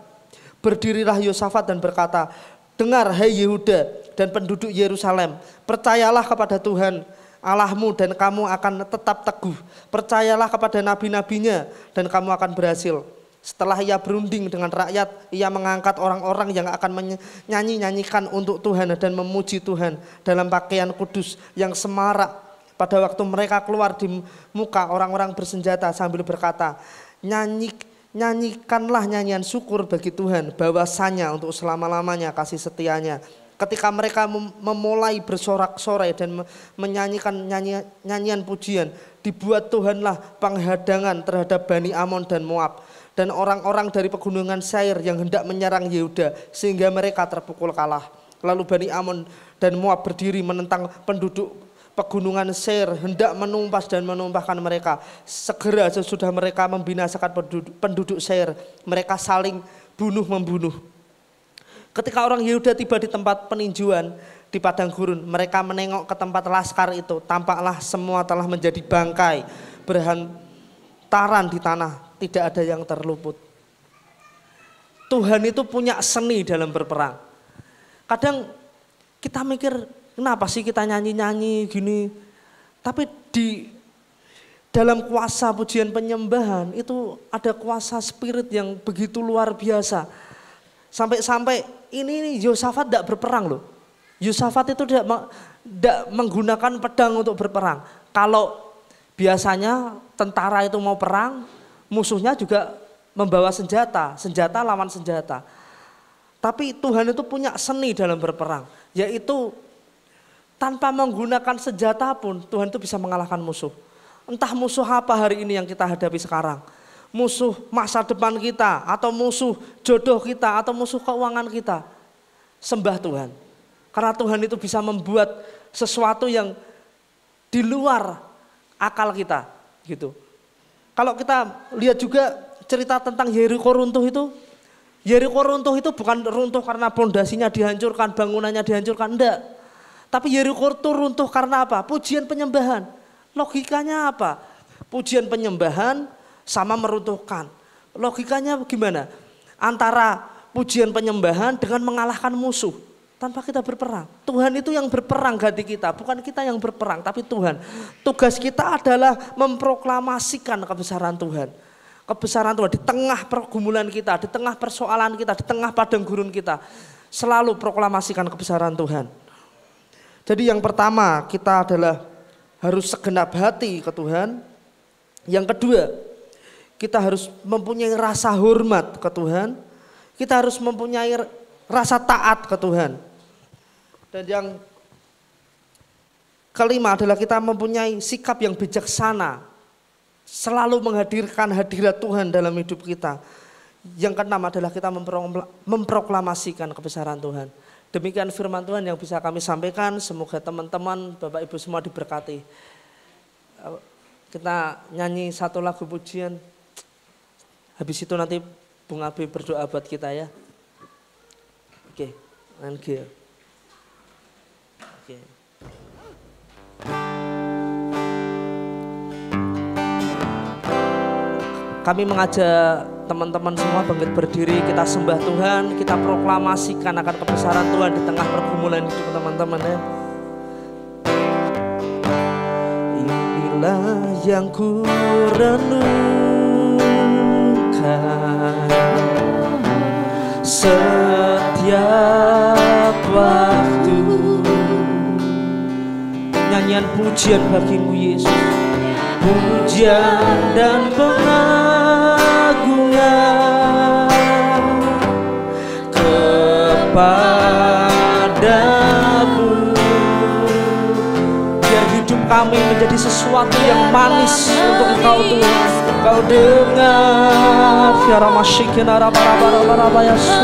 berdirilah Yosafat dan berkata, dengar hai Yehuda dan penduduk Yerusalem, percayalah kepada Tuhan Allahmu dan kamu akan tetap teguh. Percayalah kepada nabi-nabinya dan kamu akan berhasil. Setelah ia berunding dengan rakyat, ia mengangkat orang-orang yang akan menyanyi-nyanyikan untuk Tuhan dan memuji Tuhan dalam pakaian kudus yang semarak. Pada waktu mereka keluar di muka orang-orang bersenjata sambil berkata, nyanyikanlah nyanyian syukur bagi Tuhan, bahwasanya untuk selama-lamanya kasih setianya. Ketika mereka memulai bersorak-sorai dan menyanyikan nyanyian pujian, dibuat Tuhanlah penghadangan terhadap Bani Amon dan Moab dan orang-orang dari pegunungan Seir yang hendak menyerang Yehuda, sehingga mereka terpukul kalah. Lalu Bani Amon dan Moab berdiri menentang penduduk pegunungan Seir, hendak menumpas dan menumpahkan mereka. Segera sesudah mereka membinasakan penduduk Seir, mereka saling bunuh-membunuh. Ketika orang Yehuda tiba di tempat peninjauan di padang gurun, mereka menengok ke tempat laskar itu. Tampaklah semua telah menjadi bangkai, berhantaran di tanah, tidak ada yang terluput. Tuhan itu punya seni dalam berperang. Kadang kita mikir, kenapa sih kita nyanyi-nyanyi gini? Tapi di dalam kuasa pujian penyembahan itu ada kuasa spirit yang begitu luar biasa. Sampai-sampai ini Yosafat tidak berperang loh. Yosafat itu tidak menggunakan pedang untuk berperang. Kalau biasanya tentara itu mau perang, musuhnya juga membawa senjata lawan senjata. Tapi Tuhan itu punya seni dalam berperang, yaitu tanpa menggunakan senjata pun Tuhan itu bisa mengalahkan musuh. Entah musuh apa hari ini yang kita hadapi sekarang. Musuh masa depan kita, atau musuh jodoh kita, atau musuh keuangan kita. Sembah Tuhan. Karena Tuhan itu bisa membuat sesuatu yang di luar akal kita. Gitu. Kalau kita lihat juga cerita tentang Yeriko runtuh itu. Yeriko runtuh itu bukan runtuh karena pondasinya dihancurkan, bangunannya dihancurkan, enggak. Tapi Yeriko itu runtuh karena apa? Pujian penyembahan. Logikanya apa? Pujian penyembahan sama meruntuhkan. Logikanya gimana? Antara pujian penyembahan dengan mengalahkan musuh tanpa kita berperang. Tuhan itu yang berperang ganti kita, bukan kita yang berperang, tapi Tuhan. Tugas kita adalah memproklamasikan kebesaran Tuhan. Kebesaran Tuhan di tengah pergumulan kita, di tengah persoalan kita, di tengah padang gurun kita. Selalu proklamasikan kebesaran Tuhan. Jadi yang pertama kita adalah harus segenap hati ke Tuhan. Yang kedua, kita harus mempunyai rasa hormat ke Tuhan. Kita harus mempunyai rasa taat ke Tuhan. Dan yang kelima adalah kita mempunyai sikap yang bijaksana. Selalu menghadirkan hadirat Tuhan dalam hidup kita. Yang keenam adalah kita memproklamasikan kebesaran Tuhan. Demikian firman Tuhan yang bisa kami sampaikan. Semoga teman-teman, Bapak Ibu semua diberkati. Kita nyanyi satu lagu pujian. Habis itu nanti Bung Abi berdoa buat kita ya. Oke, thank you. Oke. Kami mengajak teman-teman semua bangkit berdiri, kita sembah Tuhan, kita proklamasikan akan kebesaran Tuhan di tengah pergumulan hidup teman-teman ya. Inilah yang ku renungkan setiap waktu, nyanyian pujian bagimu Yesus, pujian dan pengagungan kepadamu. Biar hidup kami menjadi sesuatu yang manis untuk Engkau Tuhan. Engkau dengar Fiara masyikin araba Yesus,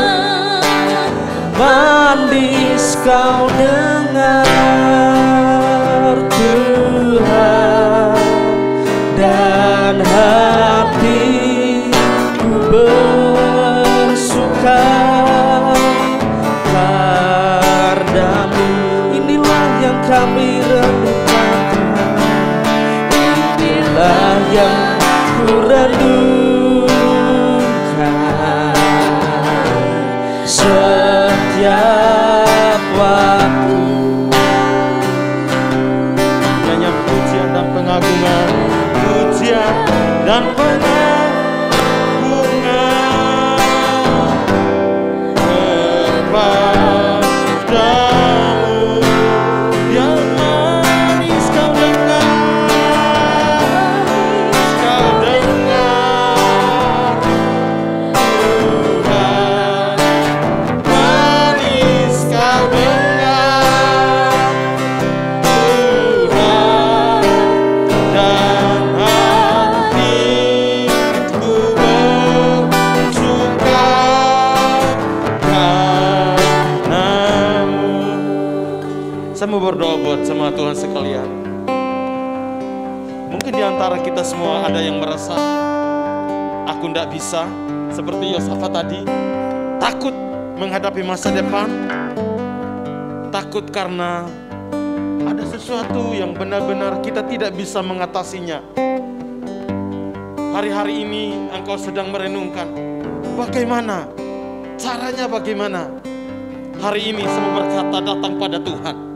manis Kau dengar Tuhan, dan hatiku bersuka karena-Mu. Inilah yang kami renungkan Tuhan, inilah yang ku renungkan setiap waktu. Hanya pujian dan pengagungan, pujian dan pengagungan kepadamu, yang manis Kau dengar, Tuhan, manis Kau dengar, Tuhan, dan hatiku bersuka karena-Mu. Saya mau berdoa buat semua Tuhan sekalian. Mungkin di antara kita semua ada yang merasa aku tidak bisa, seperti Yosafat tadi, takut menghadapi masa depan, takut karena ada sesuatu yang benar-benar kita tidak bisa mengatasinya. Hari-hari ini engkau sedang merenungkan bagaimana, caranya bagaimana. Hari ini semua berkata datang pada Tuhan.